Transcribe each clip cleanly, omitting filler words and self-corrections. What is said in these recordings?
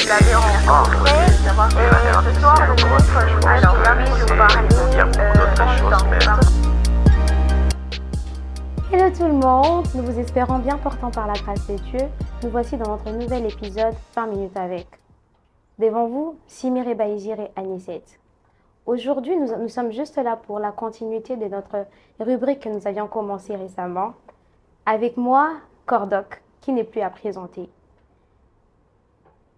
la dérange. Et ce soir, je vais alors oui, je vous parle Hello tout le monde, nous vous espérons bien portant par la grâce de Dieu. Nous voici dans notre nouvel épisode 20 minutes avec. Devant vous, Simire Baïgir et Anisette. Aujourd'hui, nous sommes juste là pour la continuité de notre rubrique que nous avions commencée récemment. Avec moi, Cordoc, qui n'est plus à présenter.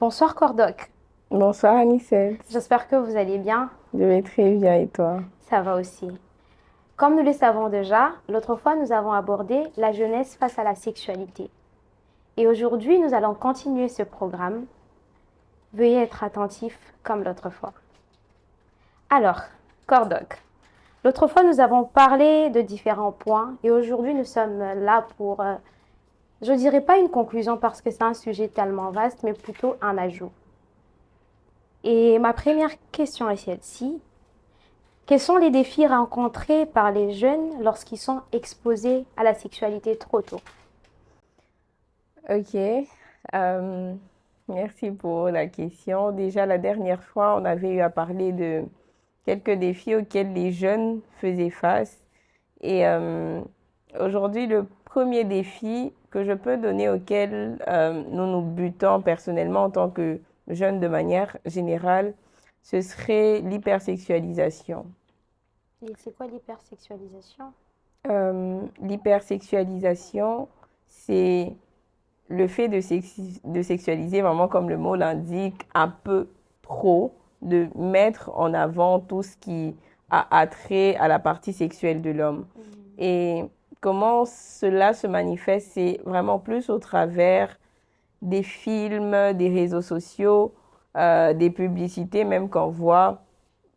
Bonsoir Cordoc. Bonsoir Anisette. J'espère que vous allez bien. Je vais très bien et toi? Ça va aussi. Comme nous le savons déjà, l'autre fois nous avons abordé la jeunesse face à la sexualité. Et aujourd'hui, nous allons continuer ce programme. Veuillez être attentifs comme l'autre fois. Alors, Cordoc, l'autre fois nous avons parlé de différents points et aujourd'hui nous sommes là pour, je dirais pas une conclusion parce que c'est un sujet tellement vaste, mais plutôt un ajout. Et ma première question est celle-ci. Quels sont les défis rencontrés par les jeunes lorsqu'ils sont exposés à la sexualité trop tôt? Ok, merci pour la question. Déjà, la dernière fois, on avait eu à parler de quelques défis auxquels les jeunes faisaient face. Et aujourd'hui, le premier défi que je peux donner auquel nous nous butons personnellement en tant que jeunes de manière générale, ce serait l'hypersexualisation. Et c'est quoi l'hypersexualisation? L'hypersexualisation, c'est le fait de sexualiser, vraiment comme le mot l'indique, un peu trop, de mettre en avant tout ce qui a attrait à la partie sexuelle de l'homme. Et comment cela se manifeste, c'est vraiment plus au travers des films, des réseaux sociaux, des publicités, même qu'on voit.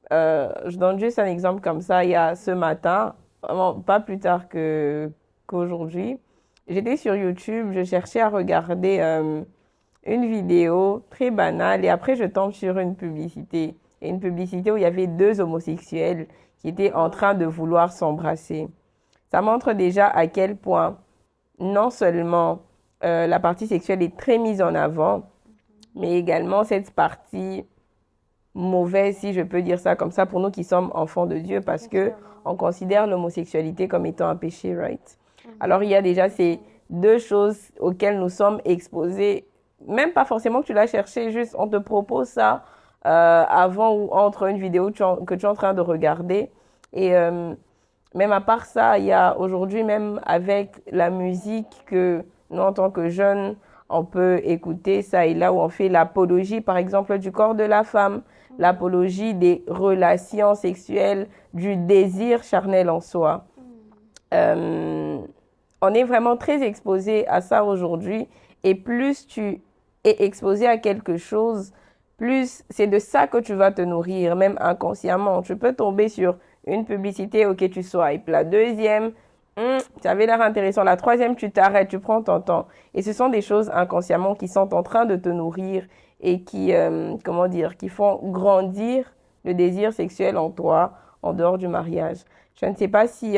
Je donne juste un exemple comme ça. Il y a ce matin, vraiment pas plus tard qu'aujourd'hui, j'étais sur YouTube, je cherchais à regarder une vidéo très banale et après je tombe sur une publicité. Et une publicité où il y avait deux homosexuels qui étaient en train de vouloir s'embrasser. Ça montre déjà à quel point non seulement la partie sexuelle est très mise en avant, mais également cette partie mauvaise, si je peux dire ça comme ça, pour nous qui sommes enfants de Dieu, parce que on considère l'homosexualité comme étant un péché, right? Alors, il y a déjà ces deux choses auxquelles nous sommes exposés, même pas forcément que tu l'as cherché, juste on te propose ça avant ou entre une vidéo que tu es en train de regarder. Et même à part ça, il y a aujourd'hui, même avec la musique que nous, en tant que jeunes, on peut écouter ça et là où on fait l'apologie, par exemple, du corps de la femme, l'apologie des relations sexuelles, du désir charnel en soi. On est vraiment très exposé à ça aujourd'hui et plus tu es exposé à quelque chose, plus c'est de ça que tu vas te nourrir, même inconsciemment. Tu peux tomber sur une publicité, ok, tu swipes. La deuxième, tu avais l'air intéressant. La troisième, tu t'arrêtes, tu prends ton temps. Et ce sont des choses inconsciemment qui sont en train de te nourrir et qui, comment dire, qui font grandir le désir sexuel en toi en dehors du mariage. Je ne sais pas si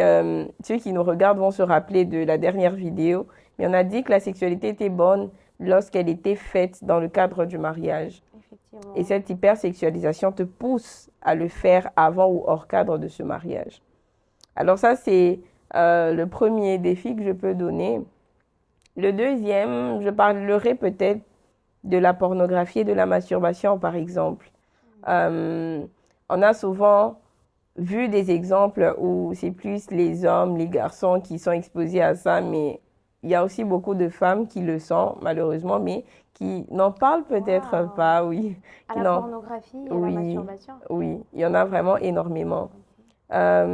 ceux qui nous regardent vont se rappeler de la dernière vidéo, mais on a dit que la sexualité était bonne lorsqu'elle était faite dans le cadre du mariage. Effectivement. Et cette hypersexualisation te pousse à le faire avant ou hors cadre de ce mariage. Alors ça, c'est le premier défi que je peux donner. Le deuxième, je parlerai peut-être de la pornographie et de la masturbation, par exemple. On a souvent vu des exemples où c'est plus les hommes, les garçons qui sont exposés à ça, mais il y a aussi beaucoup de femmes qui le sont, malheureusement, mais qui n'en parlent peut-être pas, oui. À la pornographie et à la masturbation? Oui, il y en a vraiment énormément. À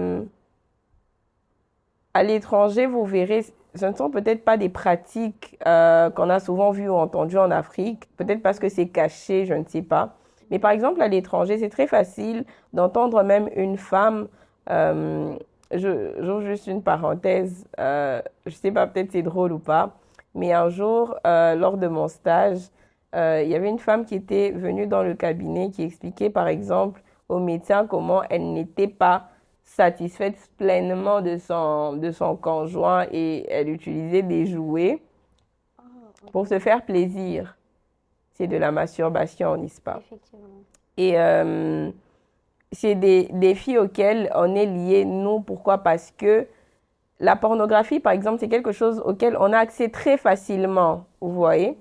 l'étranger, vous verrez, ce ne sont peut-être pas des pratiques qu'on a souvent vues ou entendues en Afrique, peut-être parce que c'est caché, je ne sais pas. Mais par exemple, à l'étranger, c'est très facile d'entendre même une femme, j'ouvre juste une parenthèse, je ne sais pas, peut-être c'est drôle ou pas, mais un jour, lors de mon stage, il y avait une femme qui était venue dans le cabinet qui expliquait par exemple au médecin comment elle n'était pas satisfaite pleinement de son conjoint et elle utilisait des jouets pour se faire plaisir. c'est de la masturbation, n'est-ce pas? Effectivement. Et c'est des défis auxquels on est lié, nous. Pourquoi? Parce que la pornographie, par exemple, c'est quelque chose auquel on a accès très facilement, vous voyez.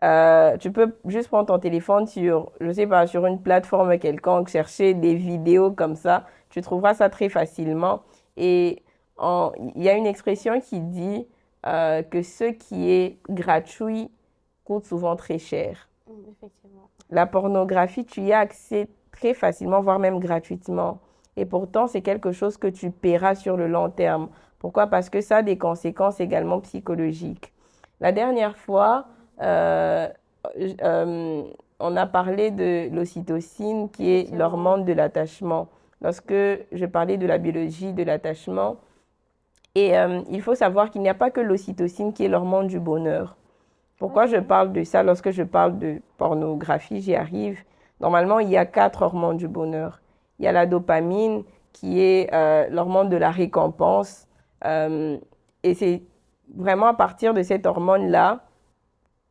Tu peux juste prendre ton téléphone sur, je sais pas, sur une plateforme quelconque, chercher des vidéos comme ça, tu trouveras ça très facilement. Et il y a une expression qui dit que ce qui est gratuit coûte souvent très cher. Effectivement. La pornographie, tu y as accès très facilement, voire même gratuitement. Et pourtant, c'est quelque chose que tu paieras sur le long terme. Pourquoi? Parce que ça a des conséquences également psychologiques. La dernière fois, on a parlé de l'ocytocine, qui est l'hormone de l'attachement. Lorsque je parlais de la biologie de l'attachement, et il faut savoir qu'il n'y a pas que l'ocytocine qui est l'hormone du bonheur. Pourquoi je parle de ça? Lorsque je parle de pornographie, j'y arrive. Normalement, il y a 4 hormones du bonheur. Il y a la dopamine, qui est l'hormone de la récompense. Et c'est vraiment à partir de cette hormone-là,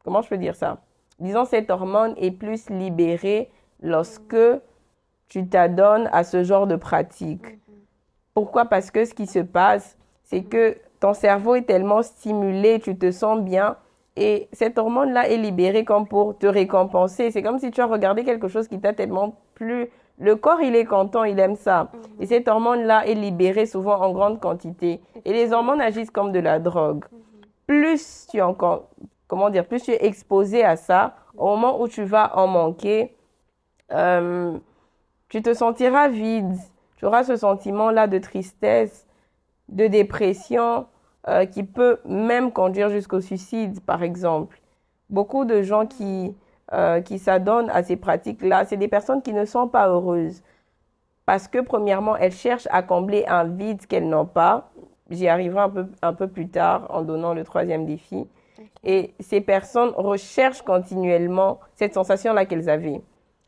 comment je peux dire ça? Disons, cette hormone est plus libérée lorsque tu t'adonnes à ce genre de pratique. Pourquoi? Parce que ce qui se passe, c'est que ton cerveau est tellement stimulé, tu te sens bien, et cette hormone-là est libérée comme pour te récompenser. C'est comme si tu as regardé quelque chose qui t'a tellement plu. Le corps, il est content, il aime ça. Et cette hormone-là est libérée souvent en grande quantité. Et les hormones agissent comme de la drogue. Plus tu es encore, comment dire, plus tu es exposé à ça, au moment où tu vas en manquer, tu te sentiras vide. Tu auras ce sentiment-là de tristesse, de dépression, qui peut même conduire jusqu'au suicide, par exemple. Beaucoup de gens qui s'adonnent à ces pratiques-là, c'est des personnes qui ne sont pas heureuses. Parce que, premièrement, elles cherchent à combler un vide qu'elles n'ont pas. J'y arriverai un peu plus tard en donnant le 3e défi. Et ces personnes recherchent continuellement cette sensation-là qu'elles avaient.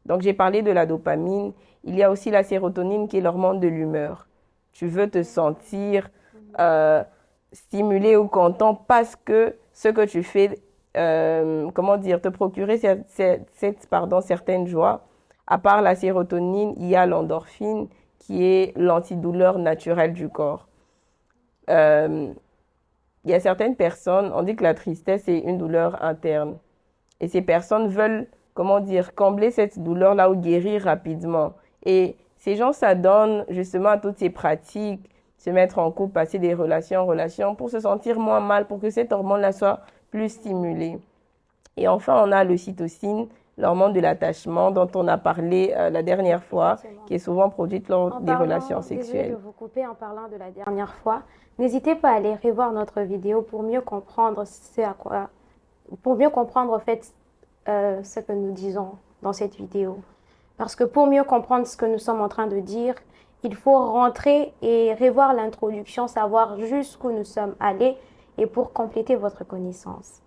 Donc, j'ai parlé de la dopamine. Il y a aussi la sérotonine qui est l'hormone de l'humeur. Tu veux te sentir stimulé ou content parce que ce que tu fais, comment dire, te procurer certaines joies. À part la sérotonine, il y a l'endorphine qui est l'antidouleur naturelle du corps. Il y a certaines personnes, on dit que la tristesse est une douleur interne. Et ces personnes veulent, comment dire, combler cette douleur-là ou guérir rapidement. Et ces gens s'adonnent justement à toutes ces pratiques, se mettre en couple, passer des relations en relations pour se sentir moins mal, pour que cette hormone-là soit plus stimulée. Et enfin, on a l'ocytocine, l'hormone de l'attachement dont on a parlé la dernière fois, qui est souvent produite lors des relations sexuelles. Désolée de vous couper en parlant de la dernière fois. N'hésitez pas à aller revoir notre vidéo pour mieux comprendre pour mieux comprendre en fait ce que nous disons dans cette vidéo. Parce que pour mieux comprendre ce que nous sommes en train de dire, il faut rentrer et revoir l'introduction, savoir jusqu'où nous sommes allés et pour compléter votre connaissance.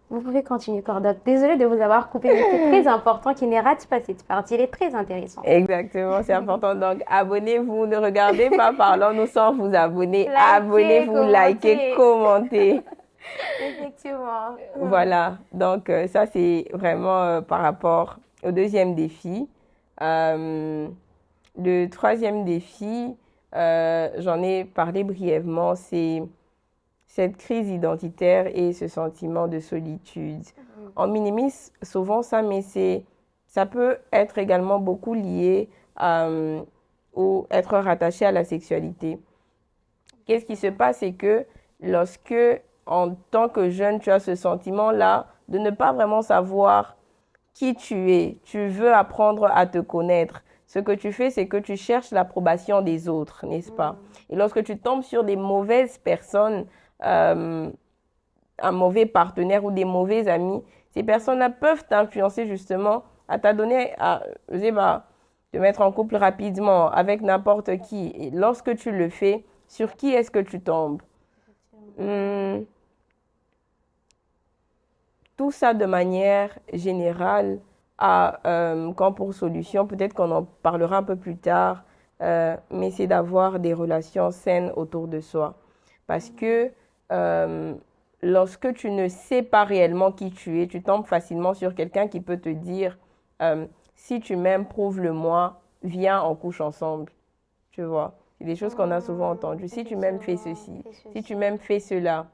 Vous pouvez continuer, Cordotte. Désolée de vous avoir coupé, mais c'est très important qu'il ne rate pas cette partie. Elle est très intéressante. Exactement, c'est important. Donc, abonnez-vous, ne regardez pas Parlons-nous sans vous abonner. Abonnez-vous, likez, commentez. Effectivement. Voilà, donc ça c'est vraiment par rapport au 2e défi. Le 3e défi, j'en ai parlé brièvement, c'est cette crise identitaire et ce sentiment de solitude. On minimise souvent ça, mais ça peut être également beaucoup lié ou être rattaché à la sexualité. Qu'est-ce qui se passe, c'est que lorsque, en tant que jeune, tu as ce sentiment-là de ne pas vraiment savoir qui tu es, tu veux apprendre à te connaître. Ce que tu fais, c'est que tu cherches l'approbation des autres, n'est-ce pas? Et lorsque tu tombes sur des mauvaises personnes, un mauvais partenaire ou des mauvais amis, ces personnes-là peuvent t'influencer justement à t'adonner à, je sais pas, te mettre en couple rapidement avec n'importe qui. Et lorsque tu le fais, sur qui est-ce que tu tombes? Tout ça de manière générale a comme pour solution, peut-être qu'on en parlera un peu plus tard, mais c'est d'avoir des relations saines autour de soi. Parce que lorsque tu ne sais pas réellement qui tu es, tu tombes facilement sur quelqu'un qui peut te dire si tu m'aimes, prouve-le-moi, viens, on couche ensemble. Tu vois, c'est des choses qu'on a souvent entendues. Si tu m'aimes, fais ceci. Si tu m'aimes, fais cela.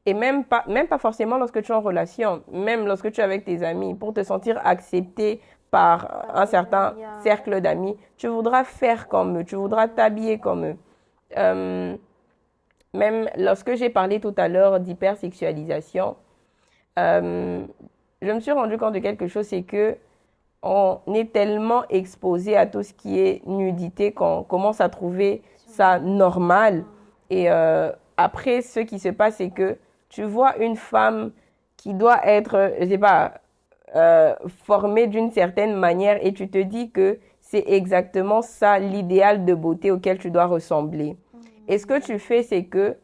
Et même pas forcément lorsque tu es en relation, même lorsque tu es avec tes amis, pour te sentir accepté par un certain cercle d'amis, tu voudras faire comme eux, tu voudras t'habiller comme eux. Même lorsque j'ai parlé tout à l'heure d'hypersexualisation, je me suis rendu compte de quelque chose, c'est que on est tellement exposé à tout ce qui est nudité qu'on commence à trouver ça normal. Et après, ce qui se passe, c'est que tu vois une femme qui doit être, je sais pas, formée d'une certaine manière et tu te dis que c'est exactement ça l'idéal de beauté auquel tu dois ressembler. Et ce que tu fais, c'est que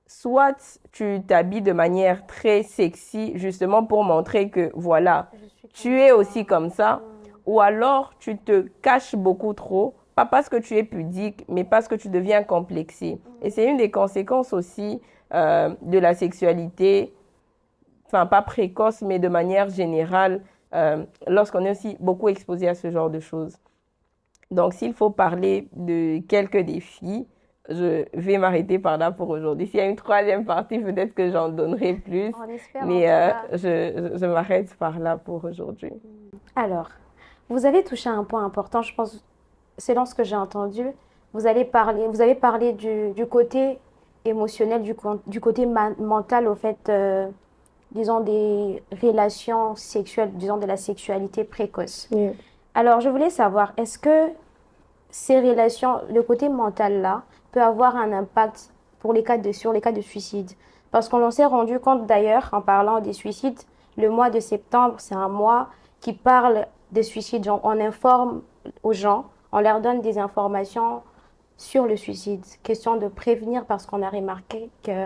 soit tu t'habilles de manière très sexy, justement pour montrer que, voilà, tu es aussi comme ça, ou alors tu te caches beaucoup trop, pas parce que tu es pudique, mais parce que tu deviens complexé. Et c'est une des conséquences aussi de la sexualité, enfin pas précoce, mais de manière générale, lorsqu'on est aussi beaucoup exposé à ce genre de choses. Donc, s'il faut parler de quelques défis, je vais m'arrêter par là pour aujourd'hui. S'il y a une troisième partie, peut-être que j'en donnerai plus. On espère Mais en tout cas. je m'arrête par là pour aujourd'hui. Alors, vous avez touché à un point important, je pense, selon ce que j'ai entendu. Vous avez parlé du côté émotionnel, du côté mental, au fait, disons, des relations sexuelles, disons, de la sexualité précoce. Oui. Alors, je voulais savoir, est-ce que ces relations, le côté mental-là, peut avoir un impact sur les cas de suicide? Parce qu'on s'est rendu compte d'ailleurs, en parlant des suicides, le mois de septembre, c'est un mois qui parle des suicides. On informe aux gens, on leur donne des informations sur le suicide. Question de prévenir parce qu'on a remarqué que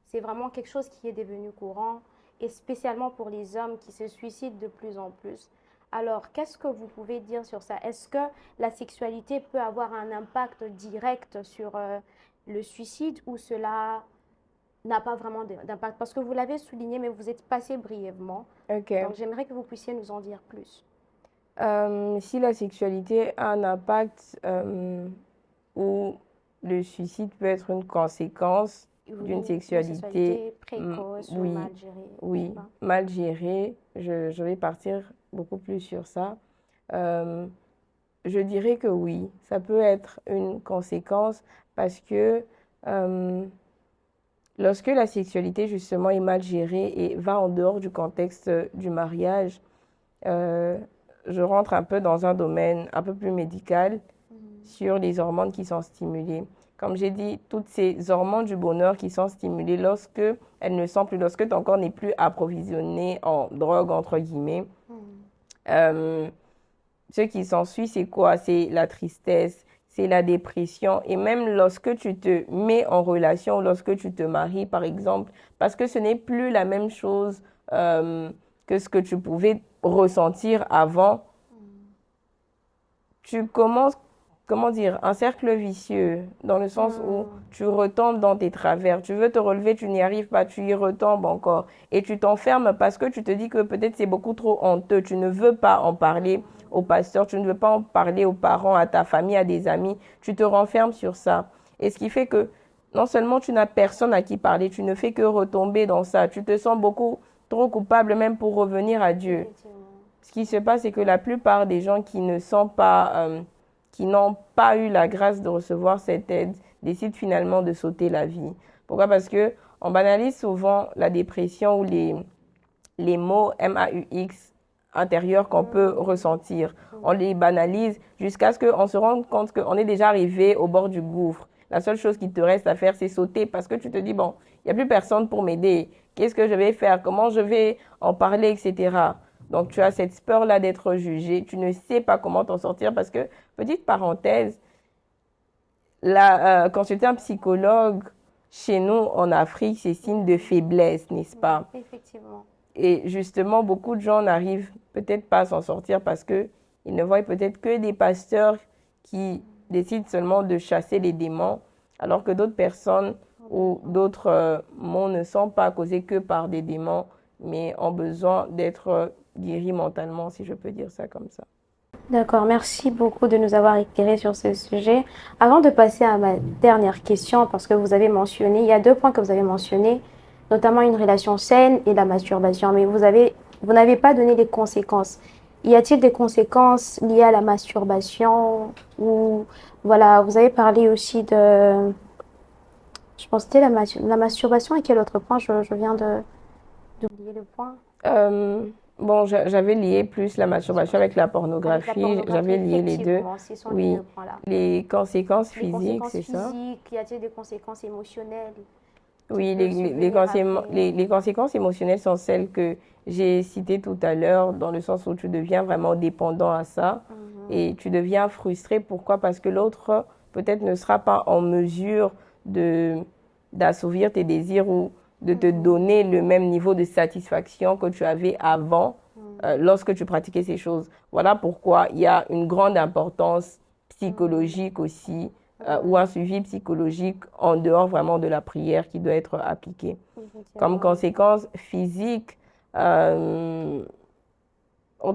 c'est vraiment quelque chose qui est devenu courant et spécialement pour les hommes qui se suicident de plus en plus. Alors, qu'est-ce que vous pouvez dire sur ça? Est-ce que la sexualité peut avoir un impact direct sur le suicide ou cela n'a pas vraiment d'impact? Parce que vous l'avez souligné, mais vous êtes passé brièvement. Ok. Donc, j'aimerais que vous puissiez nous en dire plus. Si la sexualité a un impact ou le suicide peut être une conséquence d'une sexualité précoce ou oui, mal gérée. oui, mal gérée, je vais partir beaucoup plus sur ça. Je dirais que oui, ça peut être une conséquence parce que lorsque la sexualité justement est mal gérée et va en dehors du contexte du mariage, je rentre un peu dans un domaine un peu plus médical sur les hormones qui sont stimulées. Comme j'ai dit, toutes ces hormones du bonheur qui sont stimulées lorsque elles ne sont plus, lorsque ton corps n'est plus approvisionné en drogue, entre guillemets, ce qui s'ensuit, c'est quoi? C'est la tristesse, c'est la dépression. Et même lorsque tu te mets en relation, lorsque tu te maries, par exemple, parce que ce n'est plus la même chose que ce que tu pouvais ressentir avant, tu commences, comment dire, un cercle vicieux, dans le sens où tu retombes dans tes travers. Tu veux te relever, tu n'y arrives pas, tu y retombes encore. Et tu t'enfermes parce que tu te dis que peut-être c'est beaucoup trop honteux. Tu ne veux pas en parler au pasteur, tu ne veux pas en parler aux parents, à ta famille, à des amis. Tu te renfermes sur ça. Et ce qui fait que non seulement tu n'as personne à qui parler, tu ne fais que retomber dans ça. Tu te sens beaucoup trop coupable même pour revenir à Dieu. Ce qui se passe, c'est que la plupart des gens qui ne sont pas... qui n'ont pas eu la grâce de recevoir cette aide, décident finalement de sauter la vie. Pourquoi? Parce que on banalise souvent la dépression ou les mots MAUX intérieurs qu'on peut ressentir. On les banalise jusqu'à ce qu'on se rende compte qu'on est déjà arrivé au bord du gouffre. La seule chose qui te reste à faire, c'est sauter parce que tu te dis, bon, il n'y a plus personne pour m'aider. Qu'est-ce que je vais faire? Comment je vais en parler, etc. Donc, tu as cette peur-là d'être jugé. Tu ne sais pas comment t'en sortir parce que, petite parenthèse, consulter un psychologue chez nous en Afrique, c'est signe de faiblesse, n'est-ce pas? Effectivement. Et justement, beaucoup de gens n'arrivent peut-être pas à s'en sortir parce qu'ils ne voient peut-être que des pasteurs qui décident seulement de chasser les démons, alors que d'autres personnes ou d'autres maux ne sont pas causés que par des démons, mais ont besoin d'être guéris mentalement, si je peux dire ça comme ça. D'accord, merci beaucoup de nous avoir éclairé sur ce sujet. Avant de passer à ma dernière question, parce que vous avez mentionné, il y a 2 points que vous avez mentionnés, notamment une relation saine et la masturbation, mais vous n'avez pas donné les conséquences. Y a-t-il des conséquences liées à la masturbation ou voilà, vous avez parlé aussi de, je pense que c'était la masturbation et quel autre point? Je viens d'oublier le point. Bon, j'avais lié plus la masturbation avec la Avec la pornographie, pornographie, j'avais lié les deux. effectivement, ce sont les Oui, 2 points-là. les conséquences Les physiques, conséquences c'est ça? physiques, y a-t-il des conséquences émotionnelles qui Oui, peuvent survenir après? les conséquences émotionnelles sont celles que j'ai citées tout à l'heure, dans le sens où tu deviens vraiment dépendant à ça et tu deviens frustré. Pourquoi? Parce que l'autre peut-être ne sera pas en mesure de d'assouvir tes désirs ou de te donner le même niveau de satisfaction que tu avais avant lorsque tu pratiquais ces choses. Voilà pourquoi il y a une grande importance psychologique aussi ou un suivi psychologique en dehors vraiment de la prière qui doit être appliqué. Comme conséquence physique, en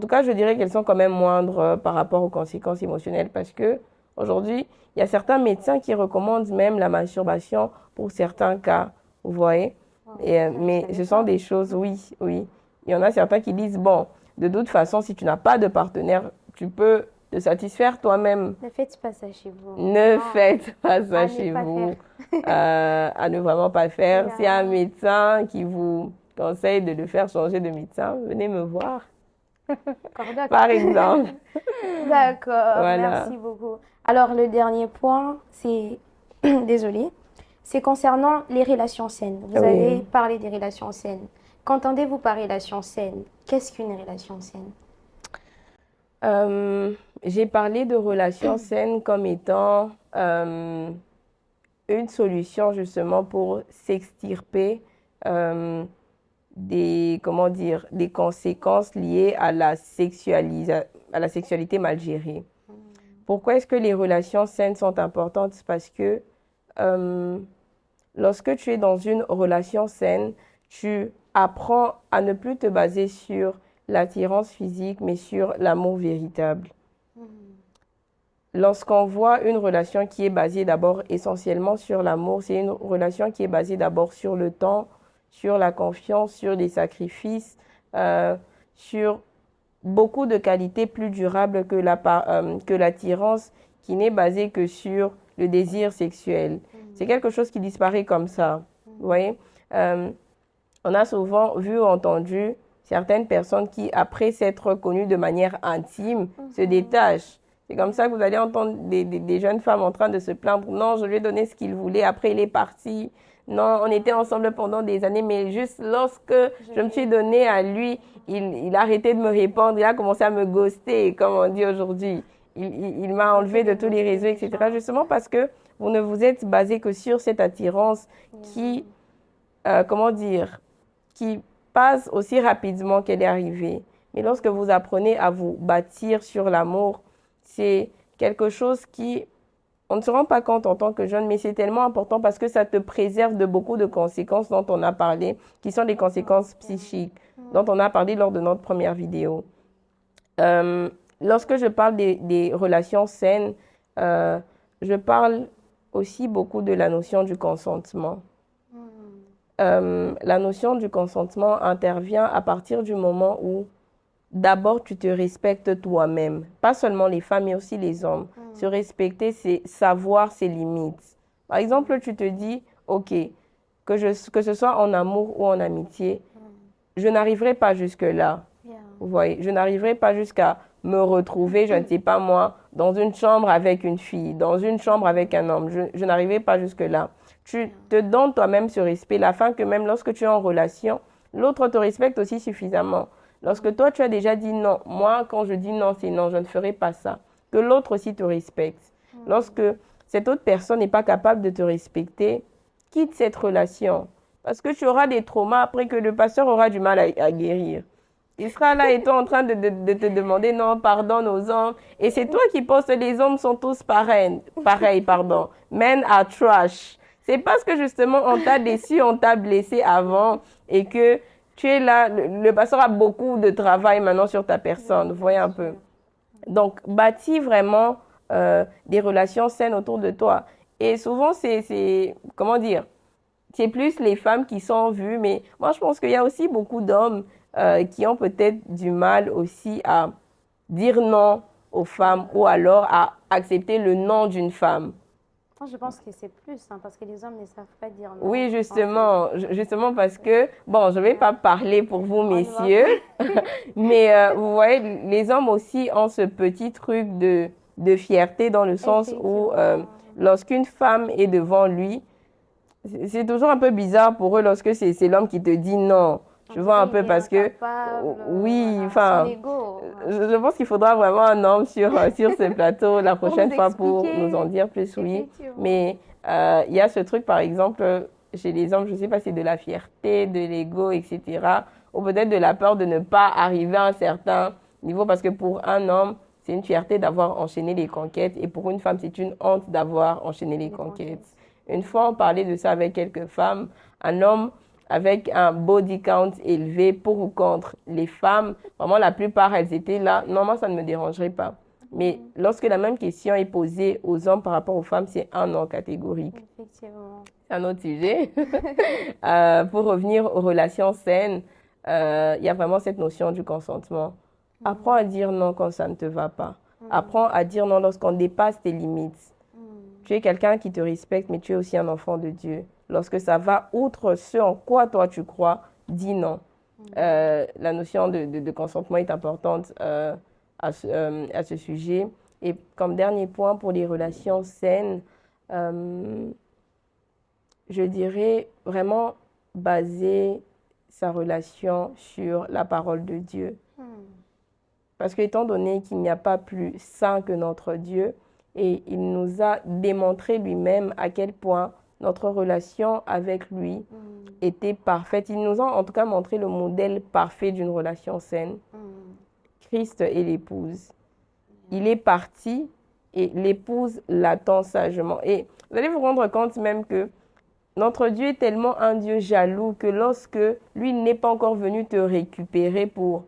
tout cas, je dirais qu'elles sont quand même moindres par rapport aux conséquences émotionnelles parce que aujourd'hui, il y a certains médecins qui recommandent même la masturbation pour certains cas, vous voyez. Mais ce sont des choses, oui, oui. Il y en a certains qui disent, bon, de toute façon, si tu n'as pas de partenaire, tu peux te satisfaire toi-même. Ne faites pas ça chez vous. Ne Non, faites pas ça à ne chez pas vous, faire. à ne vraiment pas faire. Voilà. S'il y a un médecin qui vous conseille de le faire changer de médecin, venez me voir, Cordoc. par exemple. D'accord, Voilà. merci beaucoup. Alors, le dernier point, c'est, désolée, c'est concernant les relations saines. Vous Oui. avez parlé des relations saines. Qu'entendez-vous par relation saine? Qu'est-ce qu'une relation saine? J'ai parlé de relations saines comme étant une solution justement pour s'extirper comment dire, des conséquences liées à la sexualité mal gérée. Pourquoi est-ce que les relations saines sont importantes? Parce que lorsque tu es dans une relation saine, tu apprends à ne plus te baser sur l'attirance physique, mais sur l'amour véritable. Lorsqu'on voit une relation qui est basée d'abord essentiellement sur l'amour, c'est une relation qui est basée d'abord sur le temps, sur la confiance, sur les sacrifices, sur beaucoup de qualités plus durables que l'attirance qui n'est basée que sur le désir sexuel. C'est quelque chose qui disparaît comme ça. Vous voyez? On a souvent vu ou entendu certaines personnes qui, après s'être connues de manière intime, se détachent. C'est comme ça que vous allez entendre des jeunes femmes en train de se plaindre. Non, je lui ai donné ce qu'il voulait, après il est parti. Non, on était ensemble pendant des années, mais juste lorsque je me suis donnée à lui, il a arrêté de me répondre, il a commencé à me ghoster, comme on dit aujourd'hui. Il m'a enlevé de tous les réseaux, etc. Justement parce que vous ne vous êtes basé que sur cette attirance qui, comment dire, qui passe aussi rapidement qu'elle est arrivée. Mais lorsque vous apprenez à vous bâtir sur l'amour, c'est quelque chose qui, on ne se rend pas compte en tant que jeune, mais c'est tellement important parce que ça te préserve de beaucoup de conséquences dont on a parlé, qui sont des conséquences psychiques, dont on a parlé lors de notre première vidéo. Lorsque je parle des relations saines, je parle aussi beaucoup de la notion du consentement. La notion du consentement intervient à partir du moment où d'abord tu te respectes toi-même, pas seulement les femmes mais aussi les hommes. Se respecter, c'est savoir ses limites. Par exemple, tu te dis, ok, que ce soit en amour ou en amitié, je n'arriverai pas jusque-là. Vous voyez, je n'arriverai pas jusqu'à me retrouver, je ne sais pas moi, dans une chambre avec une fille, dans une chambre avec un homme. Je n'arriverai pas jusque-là. Tu te donnes toi-même ce respect, afin que même lorsque tu es en relation, l'autre te respecte aussi suffisamment. Lorsque toi, tu as déjà dit non, moi, quand je dis non, c'est non, je ne ferai pas ça. Que l'autre aussi te respecte. Lorsque cette autre personne n'est pas capable de te respecter, quitte cette relation. Parce que tu auras des traumas après que le pasteur aura du mal à guérir. Il sera là et toi en train de te demander non, pardonne aux hommes. Et c'est toi qui penses que les hommes sont tous pareils, pardon. Men are trash. C'est parce que justement, on t'a déçu, on t'a blessé avant et que tu es là. Le pasteur a beaucoup de travail maintenant sur ta personne. Vous voyez un peu. Donc, bâtis vraiment des relations saines autour de toi. Et souvent, comment dire, c'est plus les femmes qui sont vues, mais moi, je pense qu'il y a aussi beaucoup d'hommes qui ont peut-être du mal aussi à dire non aux femmes ou alors à accepter le non d'une femme. Moi, je pense que c'est plus, hein, parce que les hommes ne savent pas dire non. Oui, justement parce que, bon, je ne vais pas parler pour vous, messieurs, mais vous voyez, les hommes aussi ont ce petit truc de fierté dans le sens où lorsqu'une femme est devant lui, c'est toujours un peu bizarre pour eux lorsque c'est l'homme qui te dit non. Je vois un peu parce que, oui, enfin, je pense qu'il faudra vraiment un homme sur ce plateau la prochaine fois pour nous en dire plus, oui. Mais il y a ce truc, par exemple, chez les hommes, je ne sais pas si c'est de la fierté, de l'ego, etc. Ou peut-être de la peur de ne pas arriver à un certain niveau parce que pour un homme, c'est une fierté d'avoir enchaîné les conquêtes et pour une femme, c'est une honte d'avoir enchaîné les conquêtes. Une fois, on parlait de ça avec quelques femmes. Un homme avec un body count élevé pour ou contre les femmes, vraiment la plupart, elles étaient là. Non, moi, ça ne me dérangerait pas. Mais lorsque la même question est posée aux hommes par rapport aux femmes, c'est un non catégorique. Effectivement. C'est un autre sujet. Pour revenir aux relations saines, il y a vraiment cette notion du consentement. Apprends à dire non quand ça ne te va pas. Apprends à dire non lorsqu'on dépasse tes limites. Tu es quelqu'un qui te respecte, mais tu es aussi un enfant de Dieu. Lorsque ça va outre ce en quoi toi tu crois, dis non. La notion de consentement est importante à ce sujet. Et comme dernier point pour les relations saines, je dirais vraiment baser sa relation sur la parole de Dieu. Parce qu'étant donné qu'il n'y a pas plus saint que notre Dieu, et il nous a démontré lui-même à quel point notre relation avec lui était parfaite. Il nous a en tout cas montré le modèle parfait d'une relation saine. Christ et l'épouse. Il est parti et l'épouse l'attend sagement. Et vous allez vous rendre compte même que notre Dieu est tellement un Dieu jaloux que lorsque lui n'est pas encore venu te récupérer pour,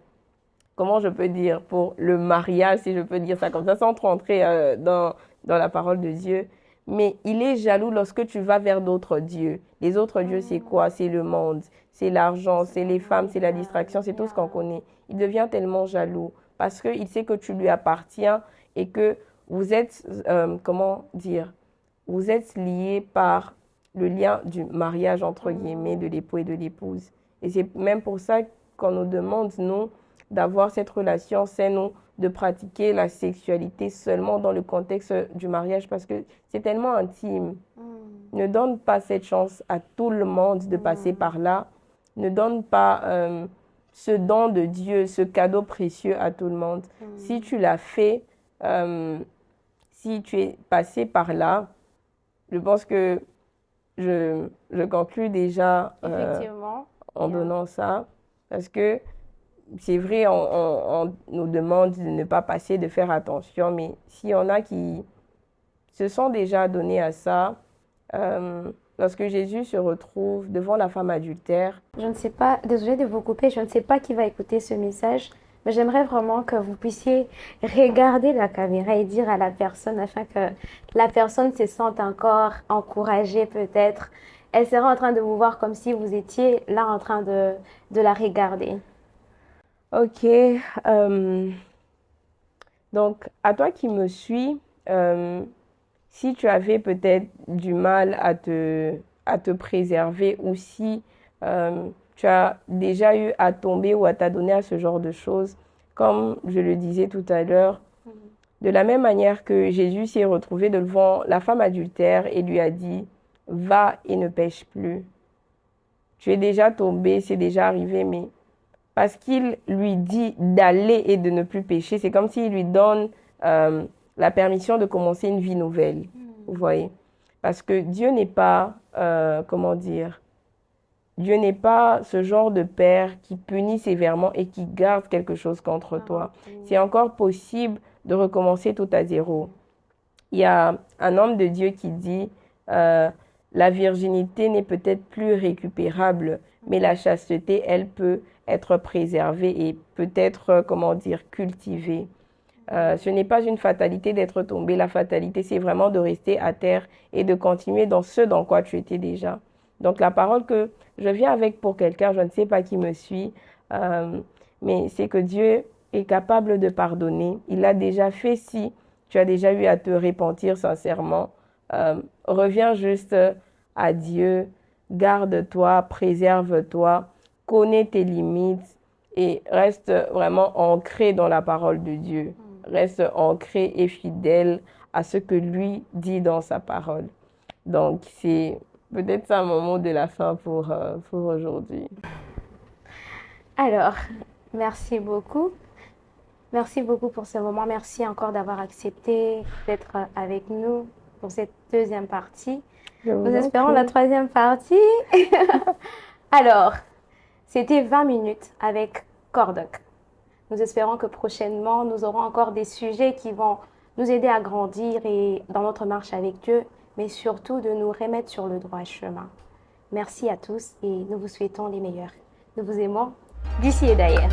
comment je peux dire, pour le mariage, si je peux dire ça comme ça, sans rentrer dans la parole de Dieu. Mais il est jaloux lorsque tu vas vers d'autres dieux. Les autres dieux, c'est quoi? C'est le monde, c'est l'argent, c'est les femmes, c'est la distraction, c'est tout ce qu'on connaît. Il devient tellement jaloux parce qu'il sait que tu lui appartiens et que vous êtes, comment dire, vous êtes liés par le lien du mariage, entre guillemets, de l'époux et de l'épouse. Et c'est même pour ça qu'on nous demande, nous, d'avoir cette relation saine ou de pratiquer la sexualité seulement dans le contexte du mariage parce que c'est tellement intime. Ne donne pas cette chance à tout le monde de passer par là. Ne donne pas ce don de Dieu, ce cadeau précieux à tout le monde. Si tu l'as fait, si tu es passé par là, je pense que je conclus déjà en donnant ça parce que c'est vrai, on nous demande de ne pas passer, de faire attention, mais s'il y en a qui se sont déjà donnés à ça, lorsque Jésus se retrouve devant la femme adultère. Je ne sais pas, désolée de vous couper, je ne sais pas qui va écouter ce message, mais j'aimerais vraiment que vous puissiez regarder la caméra et dire à la personne afin que la personne se sente encore encouragée peut-être. Elle sera en train de vous voir comme si vous étiez là en train de la regarder. Ok, donc à toi qui me suis, si tu avais peut-être du mal à te préserver ou si tu as déjà eu à tomber ou à t'adonner à ce genre de choses, comme je le disais tout à l'heure, de la même manière que Jésus s'est retrouvé devant la femme adultère et lui a dit « Va et ne pêche plus ». Tu es déjà tombé, c'est déjà arrivé, mais parce qu'il lui dit d'aller et de ne plus pécher, c'est comme s'il lui donne la permission de commencer une vie nouvelle. Vous voyez? Parce que Dieu n'est pas, comment dire, Dieu n'est pas ce genre de père qui punit sévèrement et qui garde quelque chose contre toi. C'est encore possible de recommencer tout à zéro. Il y a un homme de Dieu qui dit, La virginité n'est peut-être plus récupérable, mais la chasteté, elle peut être préservée et peut-être, comment dire, cultivée. Ce n'est pas une fatalité d'être tombé. La fatalité, c'est vraiment de rester à terre et de continuer dans ce dans quoi tu étais déjà. Donc la parole que je viens avec pour quelqu'un, je ne sais pas qui me suit, mais c'est que Dieu est capable de pardonner. Il l'a déjà fait si tu as déjà eu à te repentir sincèrement. Reviens juste à Dieu, garde-toi, préserve-toi, connais tes limites et reste vraiment ancré dans la parole de Dieu. Reste ancré et fidèle à ce que lui dit dans sa parole. Donc, c'est peut-être ça mon mot de la fin pour aujourd'hui. Alors, merci beaucoup. Merci beaucoup pour ce moment. Merci encore d'avoir accepté d'être avec nous pour cette deuxième partie. Nous espérons la troisième partie. Alors, c'était 20 minutes avec Cordoc. Nous espérons que prochainement, nous aurons encore des sujets qui vont nous aider à grandir et dans notre marche avec Dieu, mais surtout de nous remettre sur le droit chemin. Merci à tous et nous vous souhaitons les meilleurs. Nous vous aimons d'ici et d'ailleurs.